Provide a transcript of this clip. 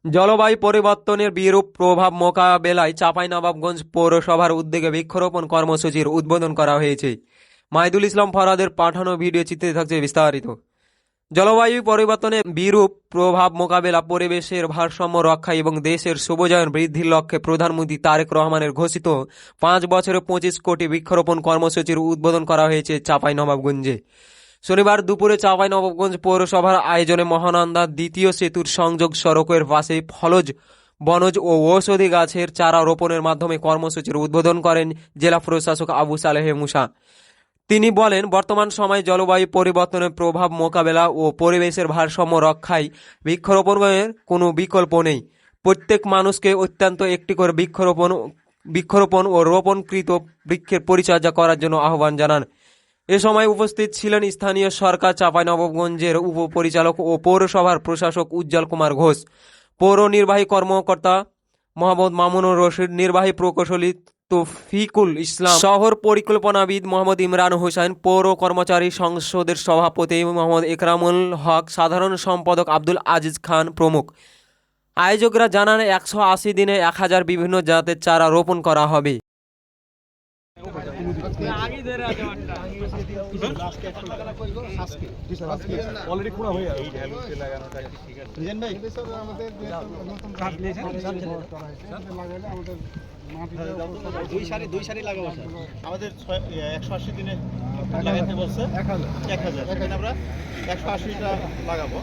জলবায়ু পরিবর্তনের বিরূপ প্রভাব মোকাবেলায় চাঁপাইনবাবগঞ্জ পৌরসভার উদ্যোগে বৃক্ষরোপণ কর্মসূচির উদ্বোধন করা হয়েছে। মাহিদুল ইসলাম ফরহাদের পাঠানো ভিডিও চিত্রে থাকছে বিস্তারিত। জলবায়ু পরিবর্তনের বিরূপ প্রভাব মোকাবেলা, পরিবেশের ভারসাম্য রক্ষা এবং দেশের শুভোন্নয়ন বৃদ্ধির লক্ষ্যে প্রধানমন্ত্রী তারেক রহমানের ঘোষিত 5 বছরে 25 কোটি বৃক্ষরোপণ কর্মসূচির উদ্বোধন করা হয়েছে চাঁপাইনবাবগঞ্জে। শনিবার দুপুরে চাঁপাইনবাবগঞ্জ পৌরসভার আয়োজনে মহানন্দা দ্বিতীয় সেতুর সংযোগ সড়কের পাশে ফলজ, বনজ ও ঔষধি গাছের চারা রোপণের মাধ্যমে কর্মসূচির উদ্বোধন করেন জেলা প্রশাসক আবু সালেহ মুসা। তিনি বলেন, বর্তমান সময়ে জলবায়ু পরিবর্তনের প্রভাব মোকাবেলা ও পরিবেশের ভারসাম্য রক্ষায় বৃক্ষরোপণের কোনো বিকল্প নেই। প্রত্যেক মানুষকে অত্যন্ত একটি করে বৃক্ষরোপণ ও রোপণকৃত বৃক্ষের পরিচর্যা করার জন্য আহ্বান জানান। এ সময় উপস্থিত ছিলেন স্থানীয় সরকার চাঁপাইনবাবগঞ্জের উপপরিচালক ও পৌরসভার প্রশাসক উজ্জ্বল কুমার ঘোষ, পৌর নির্বাহী কর্মকর্তা মোহাম্মদ মামুনুর রশিদ, নির্বাহী প্রকৌশলী তৌফিকুল ইসলাম, শহর পরিকল্পনাবিদ মোহাম্মদ ইমরান হোসেন, পৌর কর্মচারী সংসদের সভাপতি মোহাম্মদ একরামুল হক, সাধারণ সম্পাদক আব্দুল আজিজ খান প্রমুখ। আয়োজকরা জানান, 180 দিনে 1000 বিভিন্ন জাতের চারা রোপণ করা হবে। দুই সারি লাগাবো আমাদের 180 দিনে লাগাতে বলছে 1000 আমরা 180টা লাগাবো।